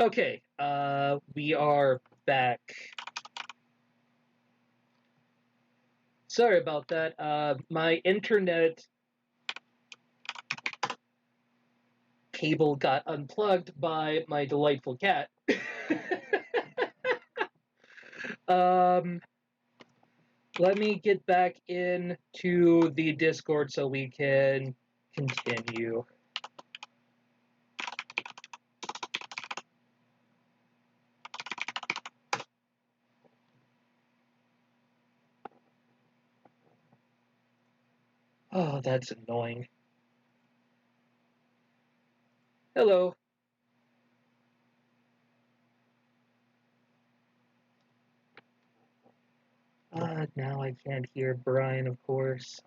Okay, we are back. Sorry about that. My internet cable got unplugged by my delightful cat. um, Let me get back into the Discord so we can continue. Oh, that's annoying. Hello. Now I can't hear Brian, of course.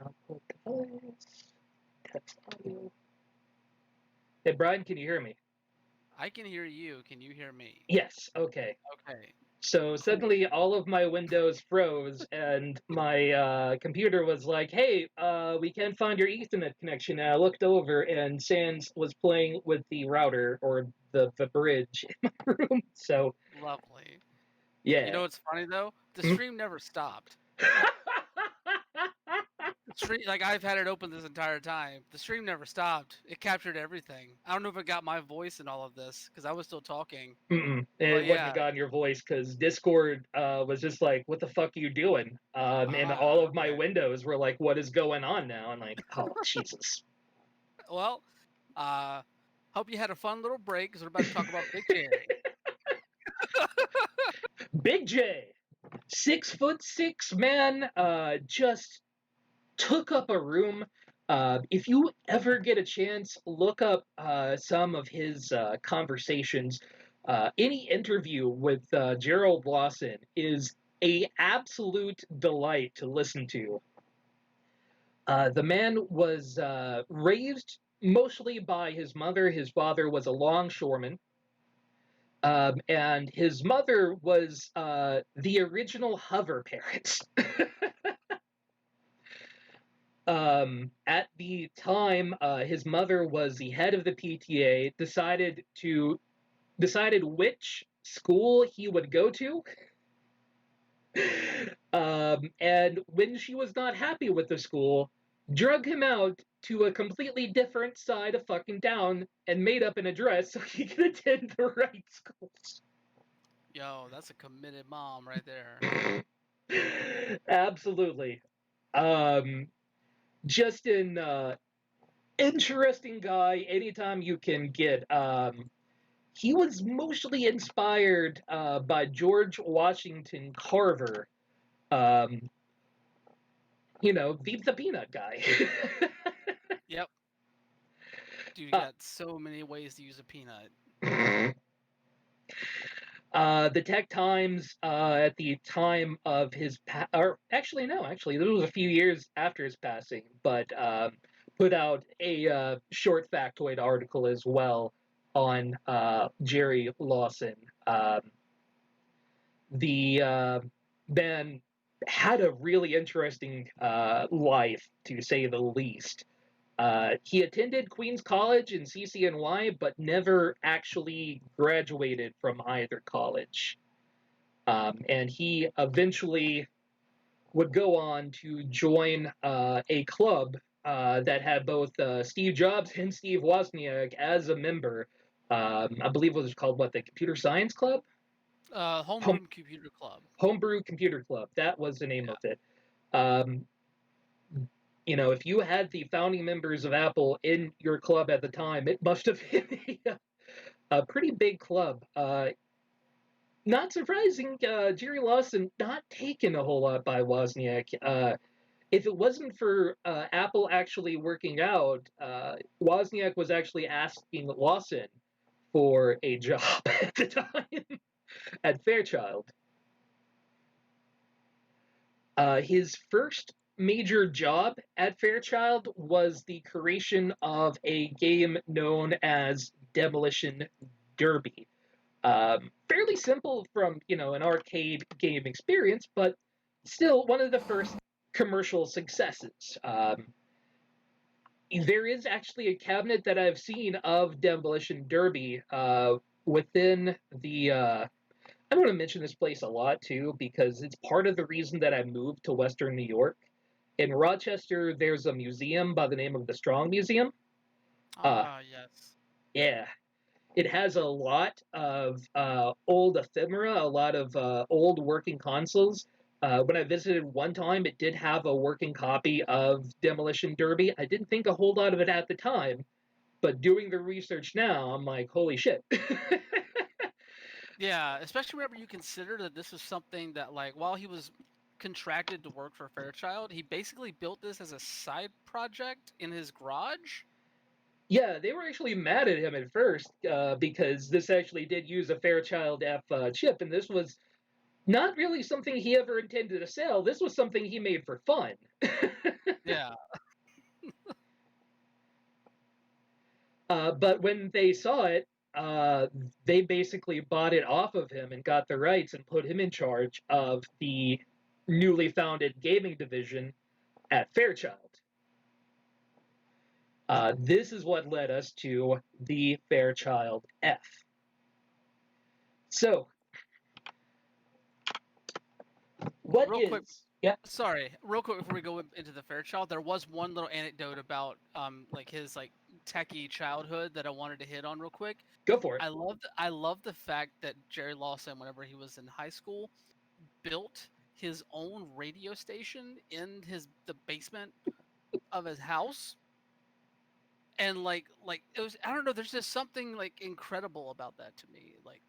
Output device. Text audio. Hey, Brian, can you hear me? I can hear you. Can you hear me? Yes, okay. Okay. So Cool. suddenly all of my windows froze, and my computer was like, hey, we can't find your Ethernet connection. And I looked over, and Sans was playing with the router, or the bridge in my room. So, Lovely. You yeah. know what's funny though? The Hmm? stream never stopped. The stream, like I've had it open this entire time. The stream never stopped. It captured everything. I don't know if it got my voice in all of this because I was still talking. Mm-mm. But It wouldn't have yeah. gotten your voice because Discord was just like, what the fuck are you doing? And all of my Okay. windows were like, what is going on now? And like, oh, Jesus. Well, uh, hope you had a fun little break because we're about to talk about Big Jerry. Big J, 6'6" man, just took up a room. If you ever get a chance, look up some of his conversations. Any interview with Gerald Lawson is a absolute delight to listen to. The man was raised mostly by his mother. His father was a longshoreman. And his mother was the original hover parent. At the time, his mother was the head of the PTA. Decided which school he would go to. And when she was not happy with the school, drug him out to a completely different side of fucking town and made up an address so he could attend the right schools. Yo, that's a committed mom right there. Absolutely. Um, just an interesting guy anytime you can get. He was mostly inspired by George Washington Carver. Um, the peanut guy. Yep. Dude, you uh, got so many ways to use a peanut. the Tech Times at the time of his or actually no, actually this was a few years after his passing, but put out a short factoid article as well on Jerry Lawson. The man had a really interesting life, to say the least. He attended Queens College and CCNY, but never actually graduated from either college. And he eventually would go on to join a club that had both Steve Jobs and Steve Wozniak as a member. I believe it was called the Computer Science Club? Home, Homebrew Computer Club. Homebrew Computer Club. That was the name Yeah. of it. Um, if you had the founding members of Apple in your club at the time, it must have been a pretty big club. Not surprising, Jerry Lawson not taken a whole lot by Wozniak. If it wasn't for Apple actually working out, Wozniak was actually asking Lawson for a job at the time at Fairchild. His first major job at Fairchild was the creation of a game known as Demolition Derby. Fairly simple from an arcade game experience, but still one of the first. commercial successes. There is actually a cabinet that I've seen of Demolition Derby within the. I want to mention this place a lot too because it's part of the reason that I moved to Western New York. In Rochester, there's a museum by the name of the Strong Museum. Uh, Ah, yes. yeah, it has a lot of old ephemera, a lot of old working consoles. When I visited one time, it did have a working copy of Demolition Derby. I didn't think a whole lot of it at the time, but doing the research now, I'm like, holy shit. Yeah, especially whenever you consider that this was something that, like, while he was contracted to work for Fairchild, he basically built this as a side project in his garage. Yeah, they were actually mad at him at first because this actually did use a Fairchild F chip, and this was not really something he ever intended to sell. This was something he made for fun. Yeah. But when they saw it, uh, they basically bought it off of him and got the rights and put him in charge of the newly founded gaming division at Fairchild. This is what led us to the Fairchild F. So, what Real quick, is. Yeah, sorry, real quick before we go into the Fairchild, there was one little anecdote about like his like techie childhood that I wanted to hit on real quick. go for it. I love the fact that Jerry Lawson, whenever he was in high school, built his own radio station in the basement of his house. And like it was, I don't know, there's just something like incredible about that to me. Like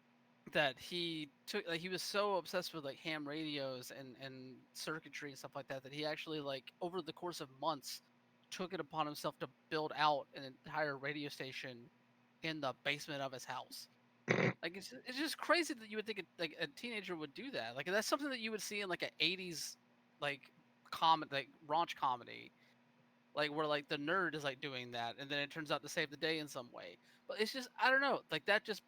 that he took, like, he was so obsessed with like ham radios and circuitry and stuff like that, that he actually, like, over the course of months, took it upon himself to build out an entire radio station in the basement of his house. Like, it's just crazy that you would think like a teenager would do that. Like, that's something that you would see in like an 80s like like raunch comedy, like where like the nerd is like doing that, and then it turns out to save the day in some way. But it's just, I don't know, like that just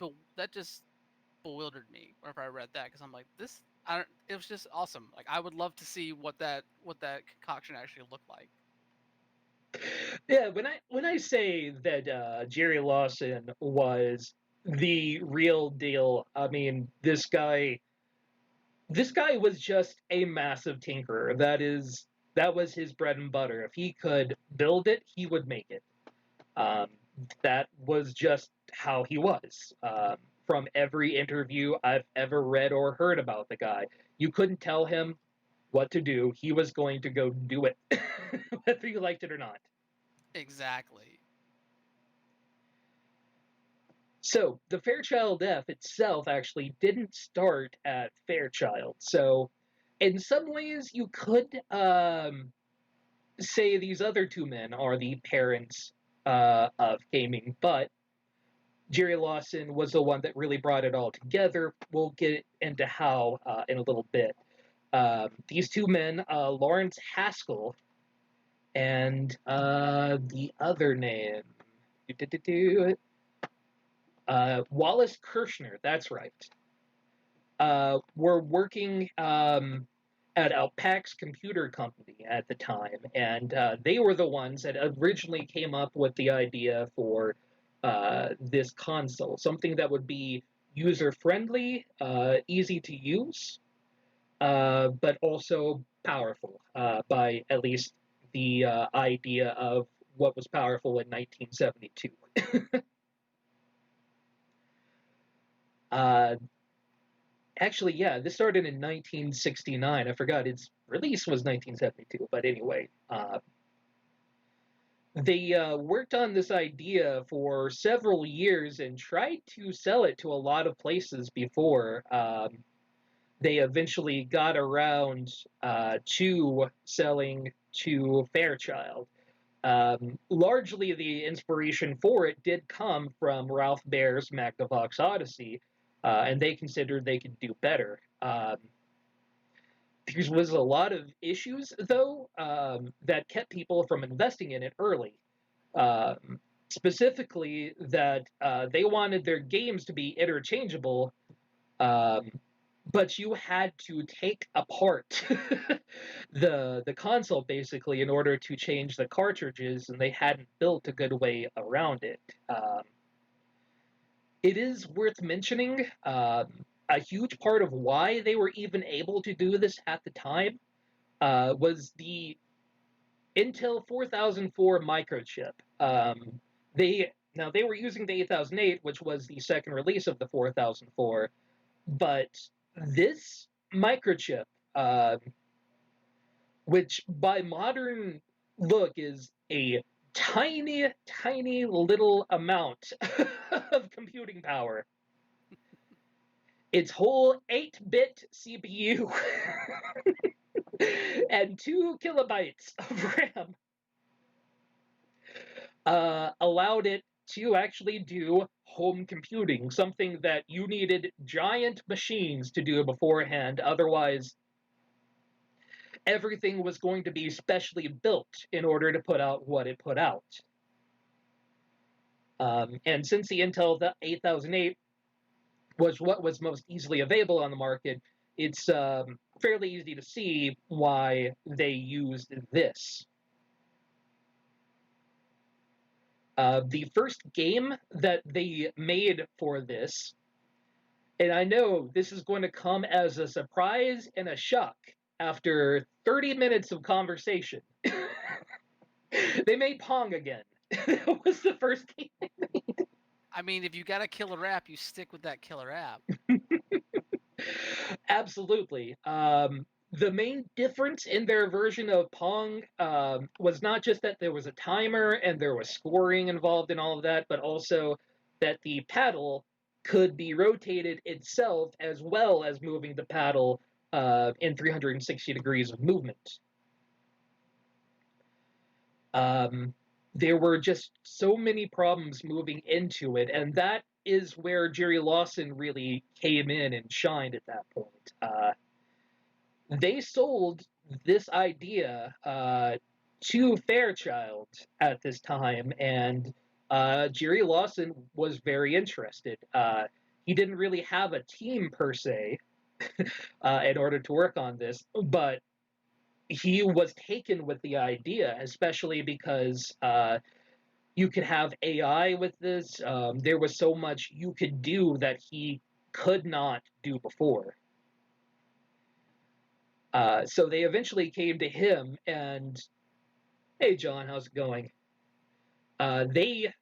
bewildered me whenever I read that, because I'm like, this, I don't, it was just awesome. Like, I would love to see what that concoction actually looked like. Yeah, when I say that Jerry Lawson was the real deal, I mean this guy was just a massive tinkerer. That was his bread and butter. If he could build it, he would make it. Um, that was just how he was. From every interview I've ever read or heard about the guy, you couldn't tell him what to do. He was going to go do it, whether you liked it or not. Exactly. So the Fairchild F itself actually didn't start at Fairchild. So in some ways, you could say these other two men are the parents of gaming, but Jerry Lawson was the one that really brought it all together. We'll get into how in a little bit. These two men, Lawrence Haskell and the other name, Wallace Kirshner, that's right, were working at Alpax Computer Company at the time, and they were the ones that originally came up with the idea for this console, something that would be user friendly, easy to use, but also powerful by at least the idea of what was powerful in 1972. uh, Actually, yeah, this started in 1969. I forgot its release was 1972, but anyway, they worked on this idea for several years and tried to sell it to a lot of places before they eventually got around to selling to Fairchild. Largely, the inspiration for it did come from Ralph Baer's Magnavox Odyssey, and they considered they could do better. There was a lot of issues, though, that kept people from investing in it early. Specifically, that they wanted their games to be interchangeable, um, but you had to take apart the console basically in order to change the cartridges, and they hadn't built a good way around it. It is worth mentioning a huge part of why they were even able to do this at the time was the Intel 4004 microchip. They were using the 8008, which was the second release of the 4004, but this microchip, uh, which by modern look is a tiny, tiny little amount of computing power, its whole 8-bit CPU and 2 kilobytes of RAM allowed it to actually do home computing, something that you needed giant machines to do beforehand. Otherwise, everything was going to be specially built in order to put out what it put out. And since the Intel 8008 was what was most easily available on the market, it's fairly easy to see why they used this. The first game that they made for this, and I know this is going to come as a surprise and a shock after 30 minutes of conversation. They made Pong again. It was the first game they made. I mean, if you got a killer app, you stick with that killer app. Absolutely. The main difference in their version of Pong was not just that there was a timer and there was scoring involved in all of that, but also that the paddle could be rotated itself as well as moving the paddle in 360 degrees of movement. There were just so many problems moving into it, and that is where Jerry Lawson really came in and shined at that point. They sold this idea to Fairchild at this time, and Jerry Lawson was very interested. He didn't really have a team per se in order to work on this, but he was taken with the idea, especially because you could have AI with this. There was so much you could do that he could not do before. So they eventually came to him and, hey, John, how's it going? They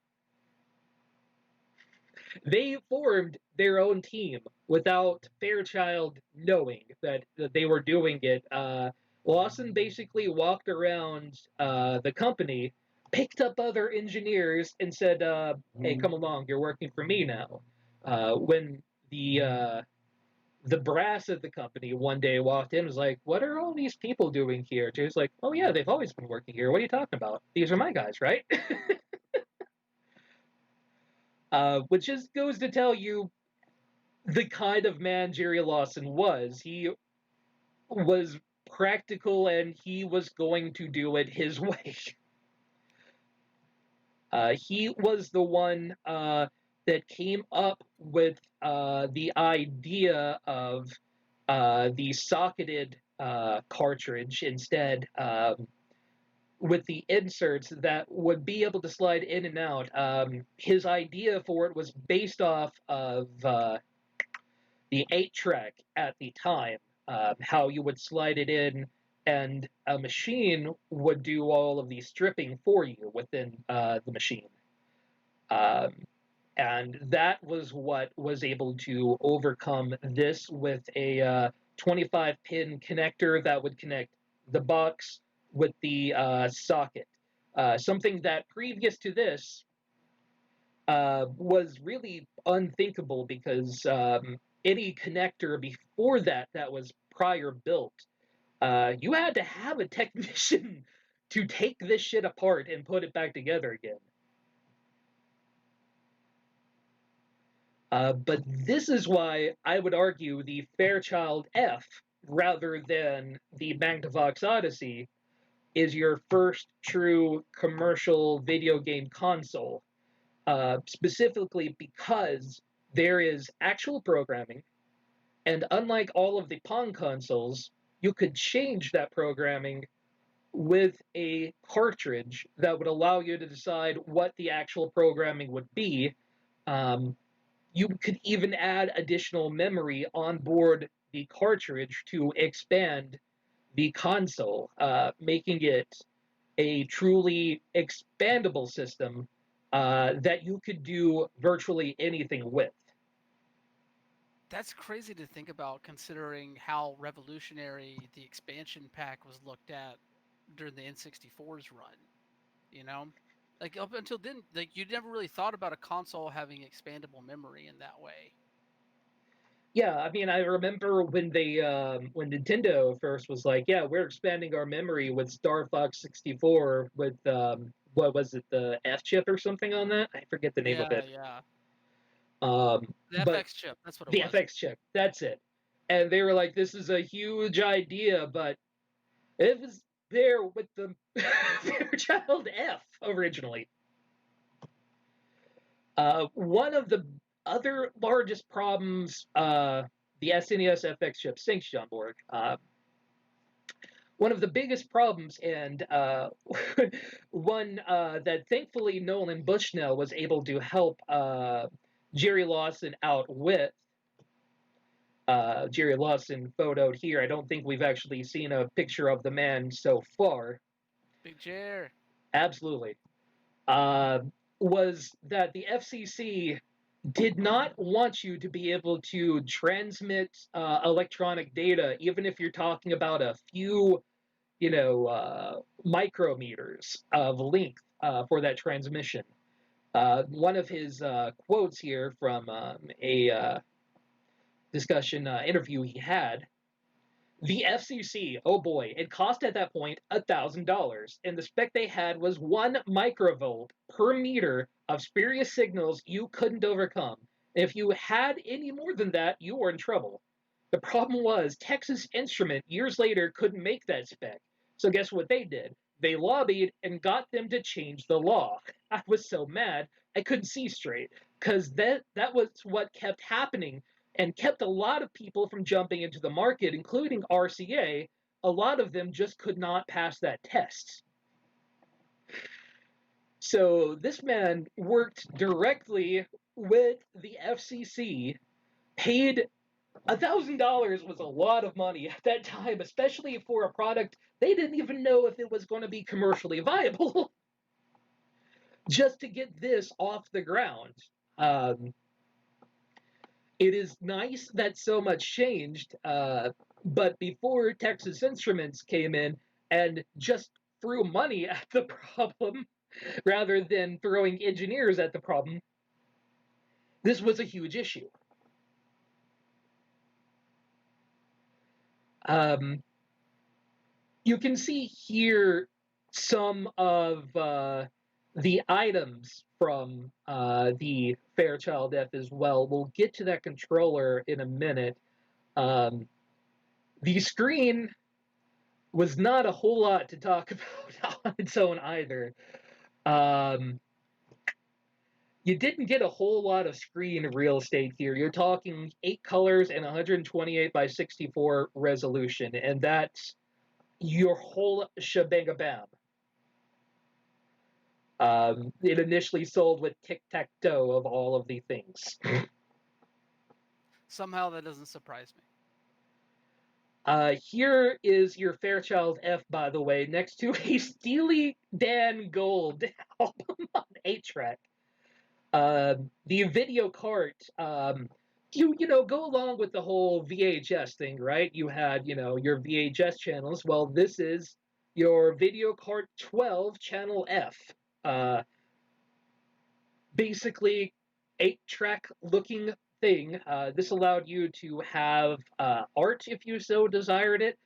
formed their own team without Fairchild knowing that they were doing it. Lawson basically walked around the company, picked up other engineers, and said, "Hey, come along, you're working for me now." When the brass of the company one day walked in and was like, "What are all these people doing here?" Jay's like, "Oh yeah, they've always been working here. What are you talking about? These are my guys, right?" Which just goes to tell you the kind of man Jerry Lawson was. He was practical and he was going to do it his way. He was the one that came up with the idea of the socketed cartridge instead, with the inserts that would be able to slide in and out. His idea for it was based off of the 8-track at the time, how you would slide it in and a machine would do all of the stripping for you within the machine. And that was what was able to overcome this with a 25-pin connector that would connect the box with the socket. Something that previous to this was really unthinkable because any connector before that was prior built, you had to have a technician to take this shit apart and put it back together again. But this is why I would argue the Fairchild F, rather than the Magnavox Odyssey, is your first true commercial video game console. Specifically because there is actual programming And unlike all of the Pong consoles, you could change that programming with a cartridge that would allow you to decide what the actual programming would be. Um, you could even add additional memory on board the cartridge to expand the console, making it a truly expandable system that you could do virtually anything with. That's crazy to think about, considering how revolutionary the expansion pack was looked at during the N64's run. You know, like up until then, like you never really thought about a console having expandable memory in that way. Yeah, I mean, I remember when Nintendo first was like, "Yeah, we're expanding our memory with Star Fox 64 with what was it, the F chip or something on that? I forget the name of Yeah, it. yeah. The But FX chip, that's what it the was. FX chip, that's it. And they were like, "This is a huge idea," but it was there with the Fairchild F originally. One of the other largest problems the SNES FX chip, thanks, John Borg. One of the biggest problems, and one that thankfully Nolan Bushnell was able to help Jerry Lawson out with. Jerry Lawson photoed here. I don't think we've actually seen a picture of the man so far. Big chair. Absolutely. Uh, was that the FCC did not want you to be able to transmit electronic data, even if you're talking about a few, micrometers of length for that transmission. One of his quotes here from a discussion interview he had, the FCC, oh boy, it cost at that point $1,000, and the spec they had was 1 microvolt per meter of spurious signals you couldn't overcome. And if you had any more than that, you were in trouble. The problem was Texas Instrument years later couldn't make that spec. So guess what they did? They lobbied and got them to change the law. I was so mad I couldn't see straight because that was what kept happening and kept a lot of people from jumping into the market, including RCA. A lot of them just could not pass that test. So this man worked directly with the FCC, paid $1,000 was a lot of money at that time, especially for a product they didn't even know if it was going to be commercially viable, just to get this off the ground. Um, it is nice that so much changed, but before Texas Instruments came in and just threw money at the problem rather than throwing engineers at the problem, this was a huge issue. Um, you can see here some of the items from the Fairchild F as well. We'll get to that controller in a minute. Um, the screen was not a whole lot to talk about on its own either. Um, you didn't get a whole lot of screen real estate here. You're talking 8 colors and 128 by 64 resolution, and that's your whole shebang-a-bam. It initially sold with tic-tac-toe of all of the things. Somehow that doesn't surprise me. Here is your Fairchild F, by the way, next to a Steely Dan Gold album on 8-track. The video cart, you go along with the whole VHS thing, right? You had, your VHS channels. Well, this is your video cart 12 channel F. Uh, Basically 8-track looking thing. This allowed you to have art if you so desired it.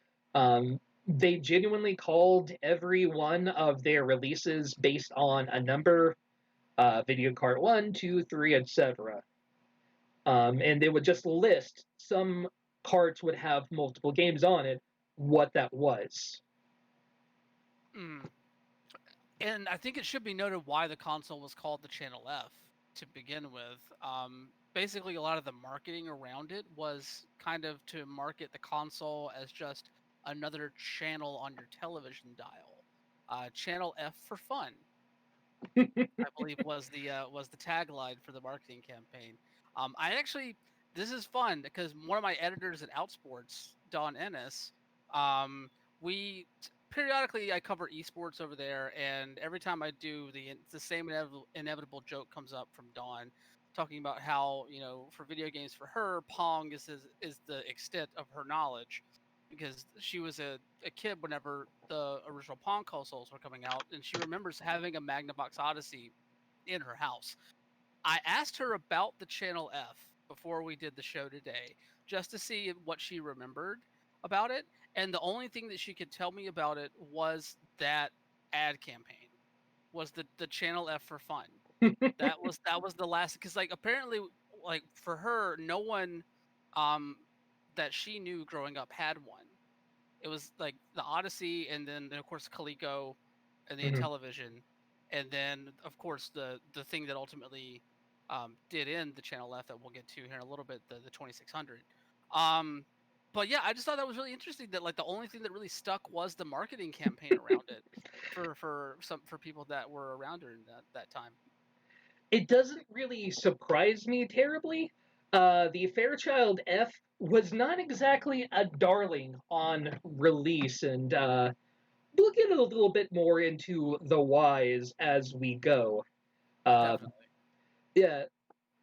They genuinely called every one of their releases based on a number, video cart 1, 2, 3, etc. And they would just list some carts would have multiple games on it, what that was. Mm. And I think it should be noted why the console was called the Channel F to begin with. basically a lot of the marketing around it was kind of to market the console as just another channel on your television dial. Channel F for fun, I believe was the tagline for the marketing campaign. I actually this is fun because one of my editors at Outsports, Don Ennis, periodically I cover esports over there, and every time I do, the same inevitable joke comes up from Don, talking about how for video games for her, Pong is the extent of her knowledge. Because she was a kid whenever the original Pong consoles were coming out, and she remembers having a Magnavox Odyssey in her house. I asked her about the Channel F before we did the show today, just to see what she remembered about it. And the only thing that she could tell me about it was that ad campaign, was the Channel F for fun. That was the last, because like apparently, like for her, no one um that she knew growing up had one. It was like the Odyssey, and then of course Coleco, and the Mhm. Intellivision, and then of course the thing that ultimately did end the Channel F that we'll get to here in a little bit, the 2600. Um, but yeah, I just thought that was really interesting that like the only thing that really stuck was the marketing campaign around it for people that were around during that time. It doesn't really surprise me terribly. The Fairchild F was not exactly a darling on release, and we'll get a little bit more into the whys as we go. Um, Definitely. yeah.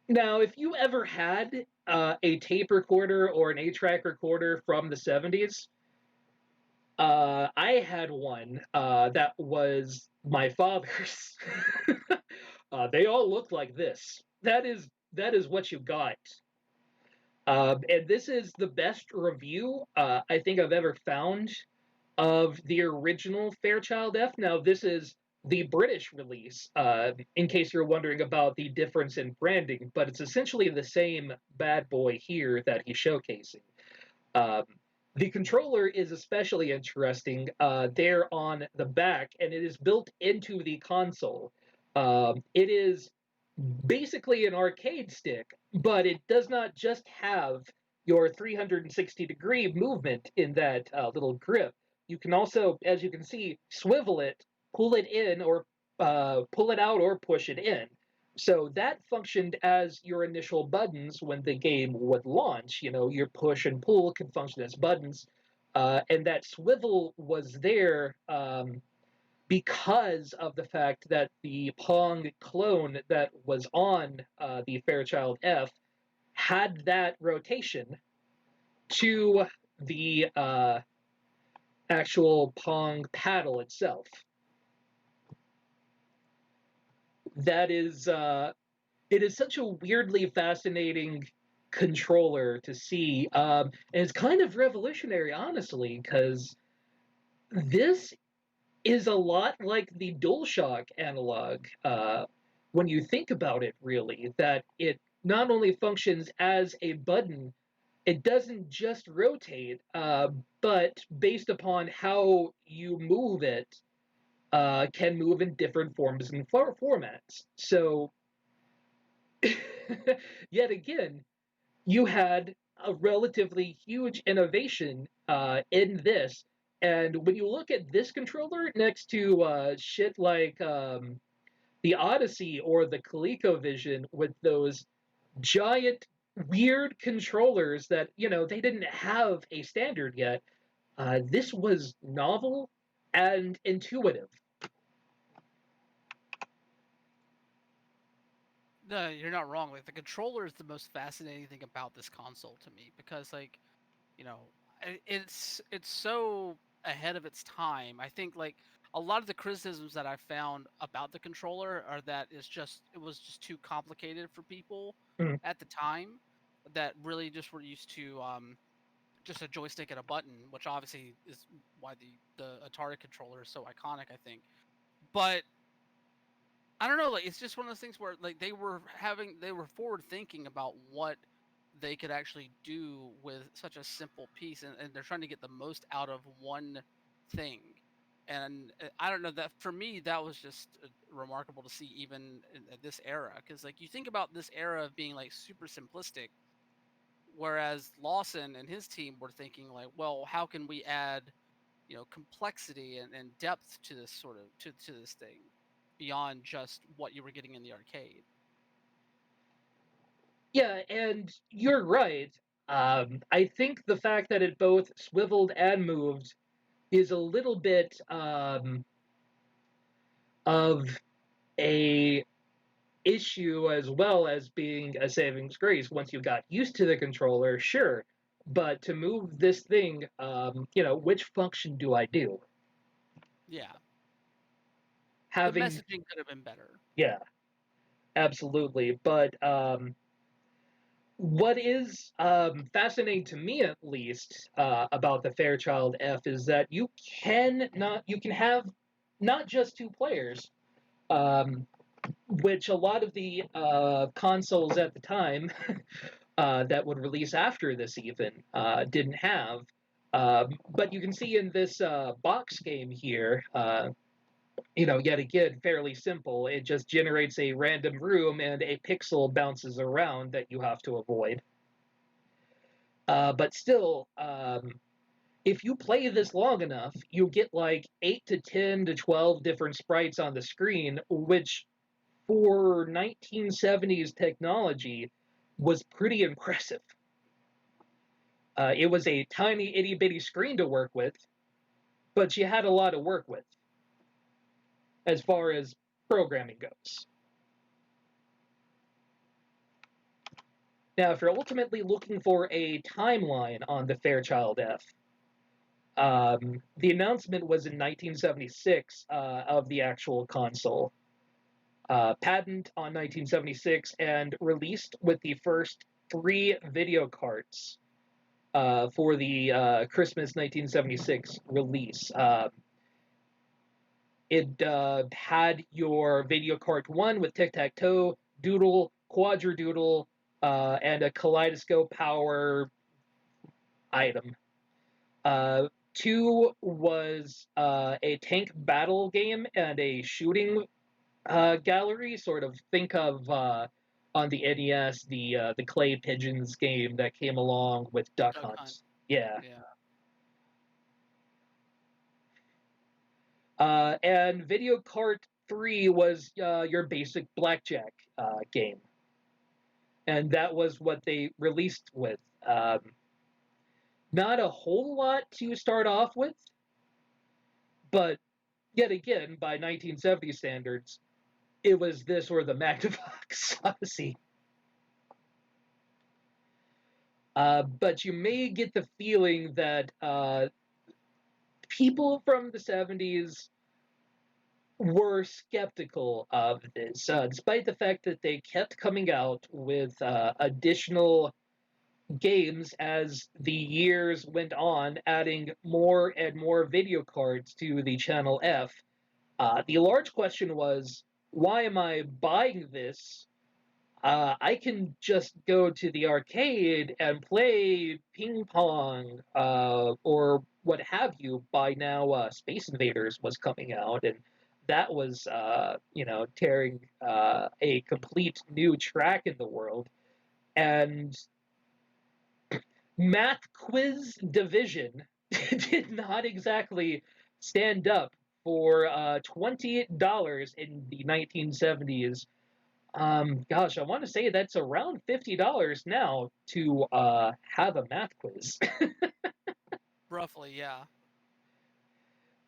Now, if you ever had a tape recorder or an 8-track recorder from the 70s, I had one that was my father's. They all looked like this. That is what you got. And this is the best review I think I've ever found of the original Fairchild F. Now, this is the British release, in case you're wondering about the difference in branding, but it's essentially the same bad boy here that he's showcasing. Um, the controller is especially interesting there on the back, and it is built into the console. It is basically an arcade stick, but it does not just have your 360-degree movement in that little grip. You can also, as you can see, swivel it, pull it in, or pull it out, or push it in. So that functioned as your initial buttons when the game would launch. Your push and pull can function as buttons. And that swivel was there because of the fact that the Pong clone that was on the Fairchild F had that rotation to the actual Pong paddle itself. That is, it is such a weirdly fascinating controller to see, and it's kind of revolutionary, honestly, because this is a lot like the DualShock analog when you think about it, really, that it not only functions as a button, it doesn't just rotate, but based upon how you move it, can move in different forms and formats. So, yet again, you had a relatively huge innovation in this. And when you look at this controller next to shit like the Odyssey or the ColecoVision with those giant, weird controllers that, they didn't have a standard yet, this was novel and intuitive. No, you're not wrong. Like the controller is the most fascinating thing about this console to me because you know it's so ahead of its time. I think like a lot of the criticisms that I found about the controller are that it was just too complicated for people Mm. at the time that really just were used to just a joystick and a button, which obviously is why the Atari controller is so iconic, I think. But I don't know, like it's just one of those things where like they were forward thinking about what they could actually do with such a simple piece, and they're trying to get the most out of one thing. And I don't know, that for me that was just remarkable to see even in this era, because like you think about this era of being like super simplistic, whereas Lawson and his team were thinking like, well, how can we add, complexity and depth to this sort of to this thing beyond just what you were getting in the arcade. Yeah, and you're right. I think the fact that it both swiveled and moved is a little bit of a issue as well as being a savings grace. Once you got used to the controller, sure, but to move this thing, which function do I do? Yeah, the Having, messaging could have been better. yeah, absolutely. But what is fascinating to me, at least, about the Fairchild F is that you can have not just two players, um, which a lot of the consoles at the time that would release after this even didn't have. But you can see in this box game here, yet again, fairly simple. It just generates a random room and a pixel bounces around that you have to avoid. But still, if you play this long enough, you get like 8 to 10 to 12 different sprites on the screen, which for 1970s technology was pretty impressive. It was a tiny itty bitty screen to work with, but you had a lot to work with as far as programming goes. Now, if you're ultimately looking for a timeline on the Fairchild F, the announcement was in 1976 of the actual console. Patent on 1976 and released with the first 3 video carts for the Christmas 1976 release. It had your video cart 1 with tic tac toe, doodle, quadradoodle, and a kaleidoscope power item. 2 was a tank battle game and a shooting gallery. Sort of think of on the NES the clay pigeons game that came along with Duck Duck Hunt. Hunt. Yeah. Yeah. And Video Cart 3 was your basic blackjack game. And that was what they released with. Not a whole lot to start off with, but yet again, by 1970 standards, it was this or the Magnavox Odyssey. But you may get the feeling that people from the 70s were skeptical of this, despite the fact that they kept coming out with additional games as the years went on, adding more and more video cards to the Channel F. The large question was, why am I buying this? I can just go to the arcade and play ping pong or what have you. By now, Space Invaders was coming out, and that was, tearing a complete new track in the world. And Math Quiz Division did not exactly stand up for $20 in the 1970s. Gosh, I want to say that's around $50 now to have a math quiz. Roughly, yeah.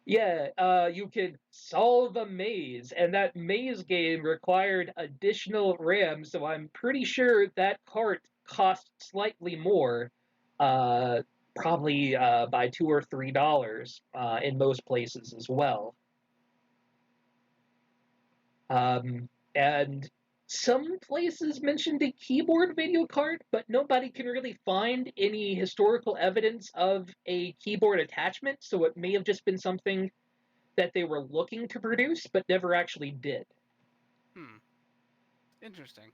Yeah, you could solve a maze, and that maze game required additional RAM, so I'm pretty sure that cart cost slightly more, uh, probably by $2 or $3 in most places as well. And some places mentioned a keyboard video card, but nobody can really find any historical evidence of a keyboard attachment, so it may have just been something that they were looking to produce but never actually did. Hmm. Interesting.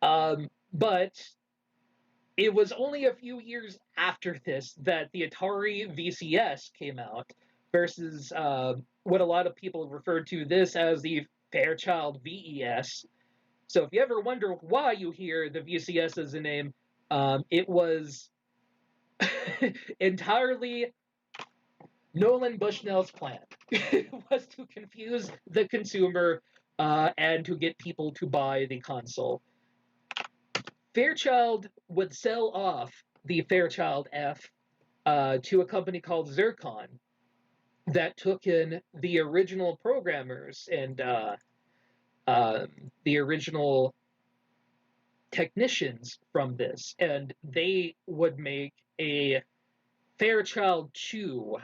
But it was only a few years after this that the Atari VCS came out, versus what a lot of people refer to this as the Fairchild VES. So if you ever wonder why you hear the VCS as a name, it was entirely Nolan Bushnell's plan. It was to confuse the consumer and to get people to buy the console. Fairchild would sell off the Fairchild F to a company called Zircon that took in the original programmers and the original technicians from this, and they would make a Fairchild 2,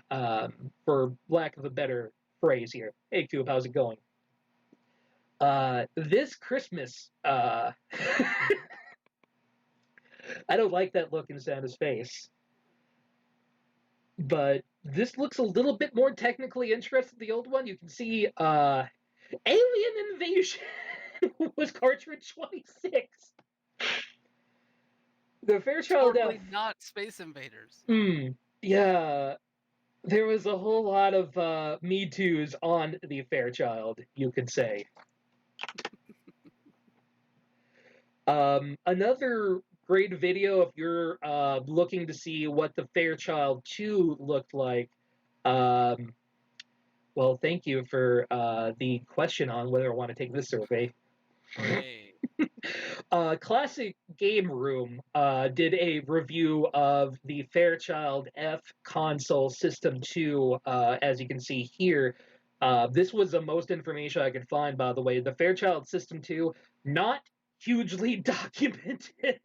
for lack of a better phrase here. Hey, Coop, how's it going? This Christmas, I don't like that look in Santa's face, but this looks a little bit more technically interesting than the old one. You can see Alien Invasion was cartridge 26. The Fairchild F. Totally not Space Invaders. Yeah, there was a whole lot of Me Too's on the Fairchild, you could say. Another great video if you're looking to see what the Fairchild 2 looked like. Well, thank you for the question on whether I want to take this survey. Hey. Classic Game Room did a review of the Fairchild F console System 2, as you can see here. This was the most information I could find, by the way. The Fairchild System 2, not hugely documented.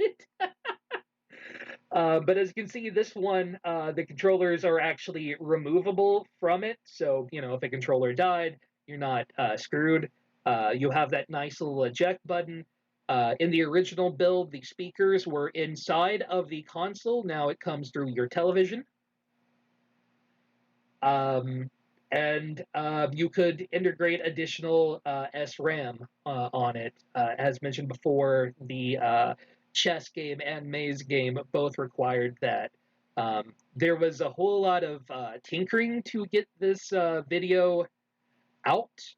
But as you can see, this one, the controllers are actually removable from it. So, if a controller died, you're not screwed. You have that nice little eject button. In the original build, the speakers were inside of the console. Now it comes through your television. And you could integrate additional SRAM on it. As mentioned before, the chess game and maze game both required that. There was a whole lot of tinkering to get this video out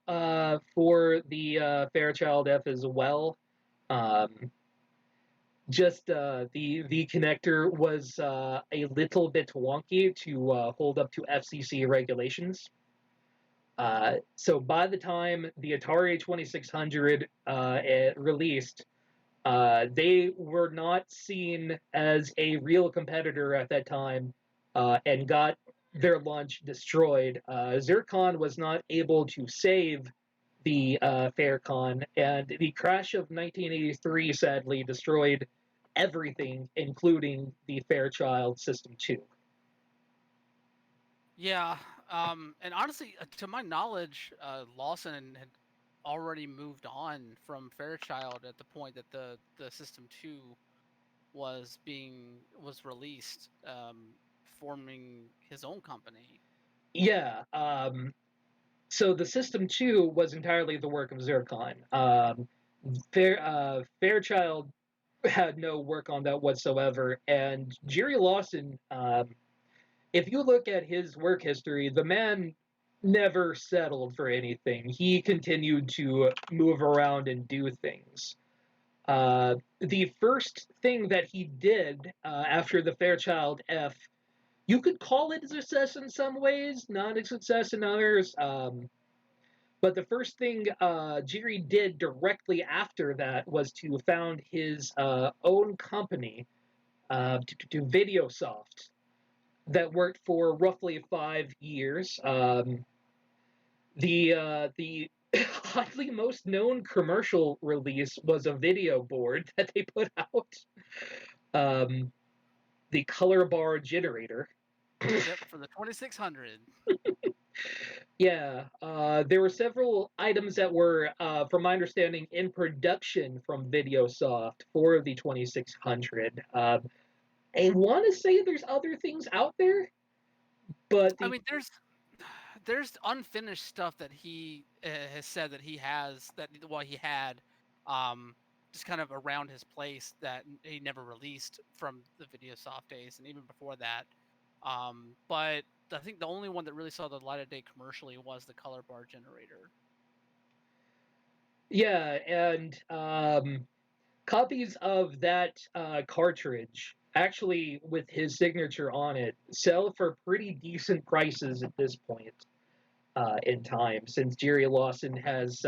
for the Fairchild F as well. Just the connector was a little bit wonky to hold up to FCC regulations. So by the time the Atari 2600 released, they were not seen as a real competitor at that time and got their launch destroyed. Zircon was not able to save the Faircon, and the crash of 1983 sadly destroyed everything, including the Fairchild System 2. Yeah, and honestly, to my knowledge, Lawson had already moved on from Fairchild at the point that the System 2 was released, forming his own company. Yeah, so the System 2 was entirely the work of Zircon. Fairchild had no work on that whatsoever, and Jerry Lawson, if you look at his work history, the man never settled for anything. He continued to move around and do things. The first thing that he did after the Fairchild F, you could call it a success in some ways, not a success in others. But the first thing Jerry did directly after that was to found his own company, to VideoSoft, that worked for roughly 5 years. The oddly most known commercial release was a video board that they put out, um, the color bar generator. Yep, for the 2600. Yeah, there were several items that were, from my understanding, in production from VideoSoft for the 2600. I want to say there's other things out there, but I mean, there's unfinished stuff that he has said that he has that he had, um, just kind of around his place that he never released from the VideoSoft days and even before that. But I think the only one that really saw the light of day commercially was the color bar generator. Yeah, and copies of that cartridge, actually with his signature on it, sell for pretty decent prices at this point in time, since Jerry Lawson has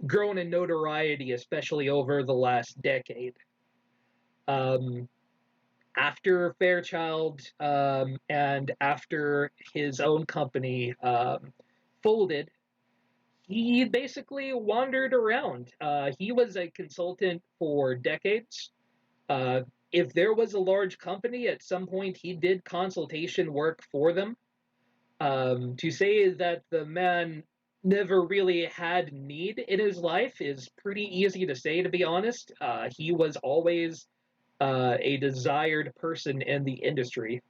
grown in notoriety, especially over the last decade. Um, After Fairchild and after his own company folded, he basically wandered around. He was a consultant for decades. Uh, if there was a large company, at some point he did consultation work for them. To say that the man never really had need in his life is pretty easy to say, to be honest. He was always a desired person in the industry.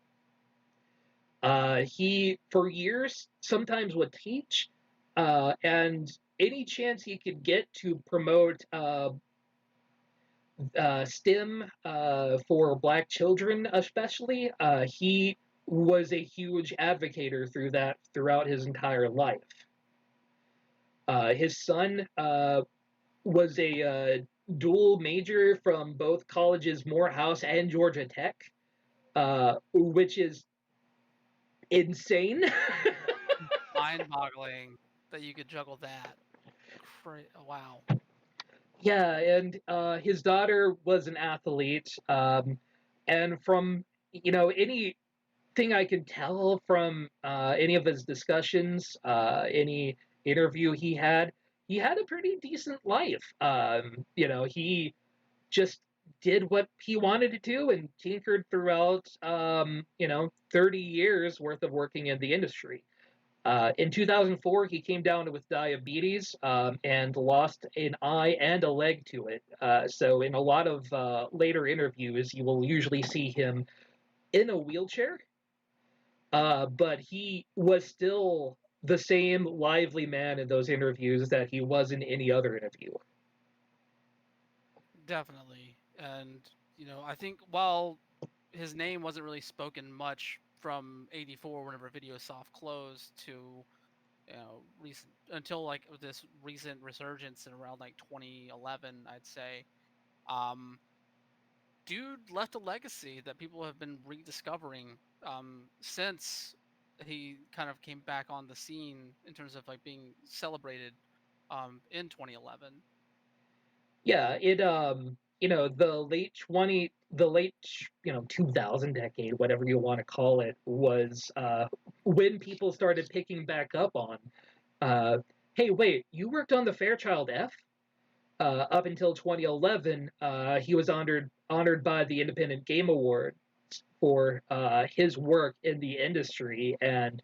He, for years, sometimes would teach, and any chance he could get to promote STEM for Black children, especially, he was a huge advocator through that throughout his entire life. His son was a dual major from both colleges, Morehouse and Georgia Tech, which is insane. Mind-boggling that you could juggle that. Wow. Yeah, and his daughter was an athlete, and from anything I can tell from any of his discussions, any interview he had a pretty decent life. He just did what he wanted to do and tinkered throughout 30 years worth of working in the industry. In 2004, he came down with diabetes and lost an eye and a leg to it. So, in a lot of later interviews, you will usually see him in a wheelchair, but he was still the same lively man in those interviews that he was in any other interview. Definitely. And, I think while his name wasn't really spoken much from 84 whenever Videosoft closed to, recent until like this recent resurgence in around like 2011, I'd say. Um, Dude left a legacy that people have been rediscovering since he kind of came back on the scene in terms of like being celebrated in 2011. Yeah, it the late 2000 decade, whatever you want to call it, was when people started picking back up on hey, wait, you worked on the Fairchild F? Up until 2011, he was honored by the Independent Game Award for his work in the industry and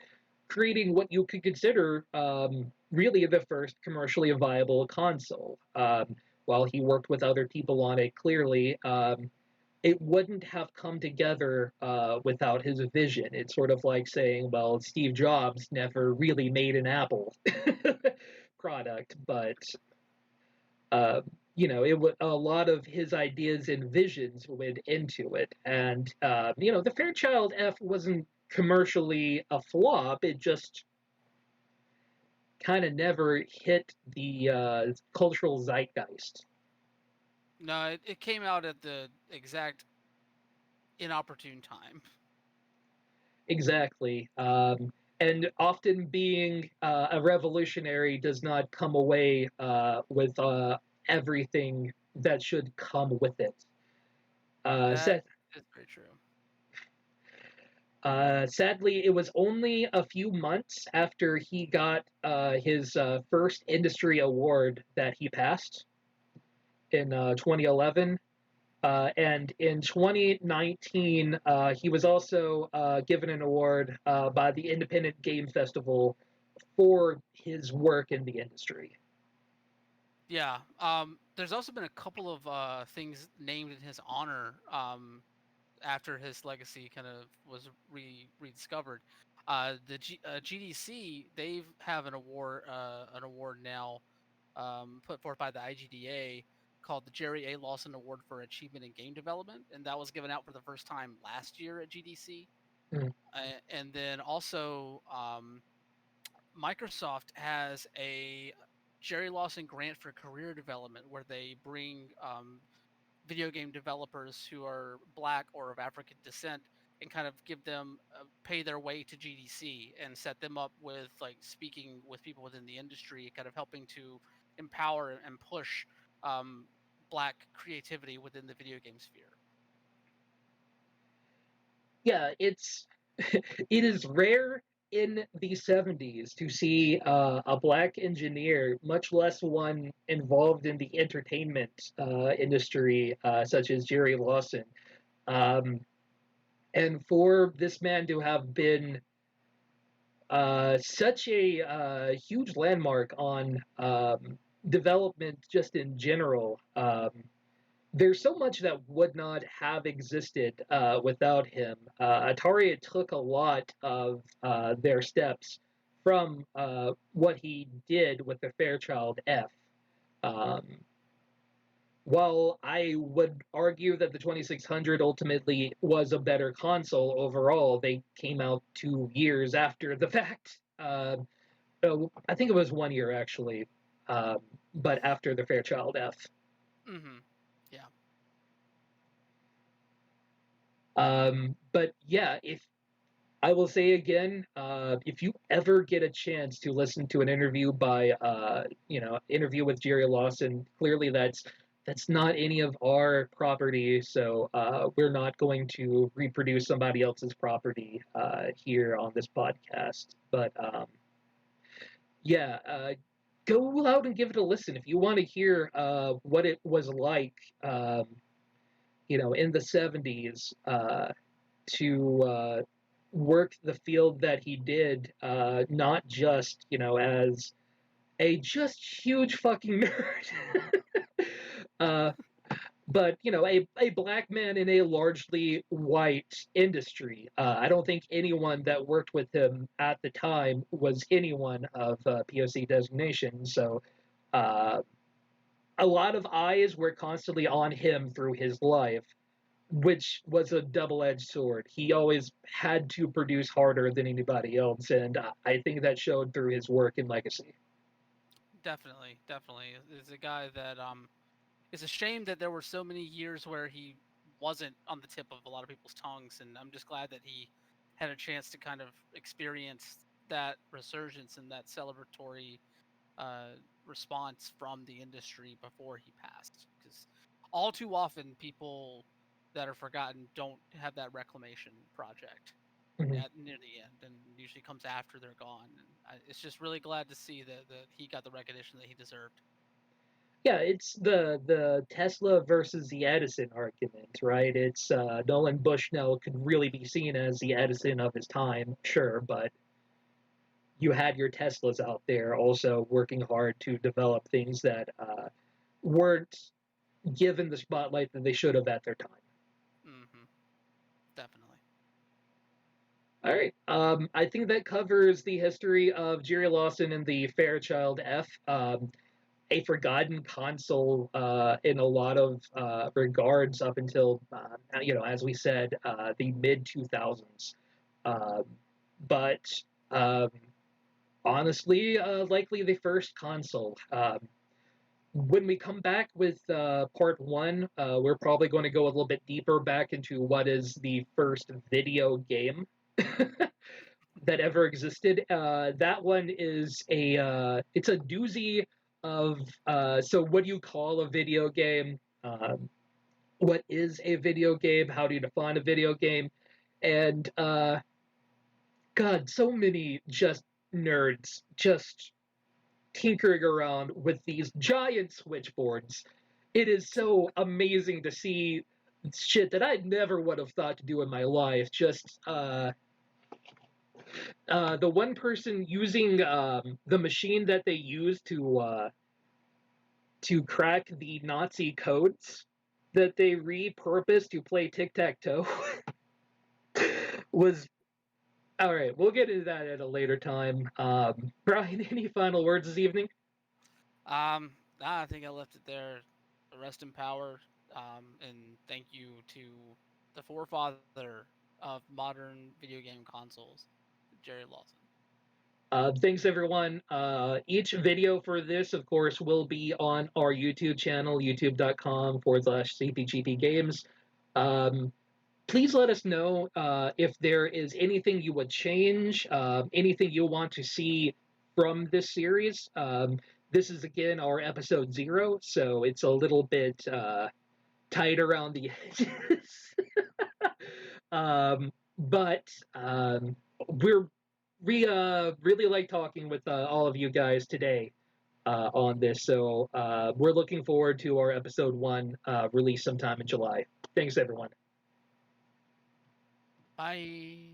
creating what you could consider really the first commercially viable console. While he worked with other people on it, clearly it wouldn't have come together without his vision. It's sort of like saying, well, Steve Jobs never really made an Apple product, but uh, a lot of his ideas and visions went into it. And the Fairchild F wasn't commercially a flop. It just kind of never hit the cultural zeitgeist. No, it came out at the exact inopportune time. Exactly. And often being a revolutionary does not come away with everything that should come with it. That Seth, is very true. sadly, it was only a few months after he got his first industry award that he passed in 2011. And in 2019, he was also given an award by the Independent Game Festival for his work in the industry. Yeah. There's also been a couple of things named in his honor after his legacy kind of was rediscovered. GDC, they have an award now put forth by the IGDA called the Jerry A. Lawson Award for Achievement in Game Development, and that was given out for the first time last year at GDC. Mm. And then also, Microsoft has a Jerry Lawson grant for career development where they bring video game developers who are black or of African descent and kind of give them pay their way to GDC and set them up with like speaking with people within the industry, kind of helping to empower and push um, black creativity within the video game sphere. Yeah, it is rare in the 70s to see a black engineer, much less one involved in the entertainment industry, such as Jerry Lawson. Um, and for this man to have been such a huge landmark on development just in general, there's so much that would not have existed without him. Atari took a lot of their steps from what he did with the Fairchild F. Um, while I would argue that the 2600 ultimately was a better console overall, they came out 2 years after the fact. I think it was 1 year actually, um, but after the Fairchild F. Mm-hmm. Yeah, But yeah, if I will say again, if you ever get a chance to listen to an interview by, interview with Jerry Lawson, clearly that's not any of our property, so we're not going to reproduce somebody else's property here on this podcast. But yeah, go out and give it a listen if you want to hear what it was like, in the 70s. To work the field that he did, not just as a just huge fucking nerd, uh, but a black man in a largely white industry. I don't think anyone that worked with him at the time was anyone of POC designation. So uh, a lot of eyes were constantly on him through his life, which was a double-edged sword. He always had to produce harder than anybody else, and I think that showed through his work and legacy. definitely, definitely. Is a guy that it's a shame that there were so many years where he wasn't on the tip of a lot of people's tongues, and I'm just glad that he had a chance to kind of experience that resurgence and that celebratory response from the industry before he passed. Because all too often, people that are forgotten don't have that reclamation project Mhm. at near the end, and usually comes after they're gone. And it's just really glad to see that he got the recognition that he deserved. Yeah, it's the Tesla versus the Edison argument, right? It's Nolan Bushnell could really be seen as the Edison of his time, sure, but you had your Teslas out there also working hard to develop things that weren't given the spotlight that they should have at their time. Hmm. Definitely. All right. I think that covers the history of Jerry Lawson and the Fairchild F. A forgotten console in a lot of regards up until, as we said, the mid 2000s. Um, but um, honestly, likely the first console. When we come back with part one, we're probably going to go a little bit deeper back into what is the first video game that ever existed. That one is it's a doozy of so what do you call a video game? What is a video game? How do you define a video game? And God, so many just nerds just tinkering around with these giant switchboards. It is so amazing to see shit that I never would have thought to do in my life. Just the one person using the machine that they used to crack the Nazi codes that they repurposed to play tic tac toe was all right. We'll get into that at a later time. Brian, any final words this evening? Nah, I think I left it there. Rest in power. And thank you to the forefather of modern video game consoles, Jerry Lawson. Thanks, everyone. Each video for this, of course, will be on our YouTube channel, youtube.com/CPGP Games. Um, please let us know if there is anything you would change, anything you want to see from this series. This is, again, our episode 0, so it's a little bit tight around the edges. But we really like talking with all of you guys today on this. So we're looking forward to our episode 1 release sometime in July. Thanks, everyone. Bye.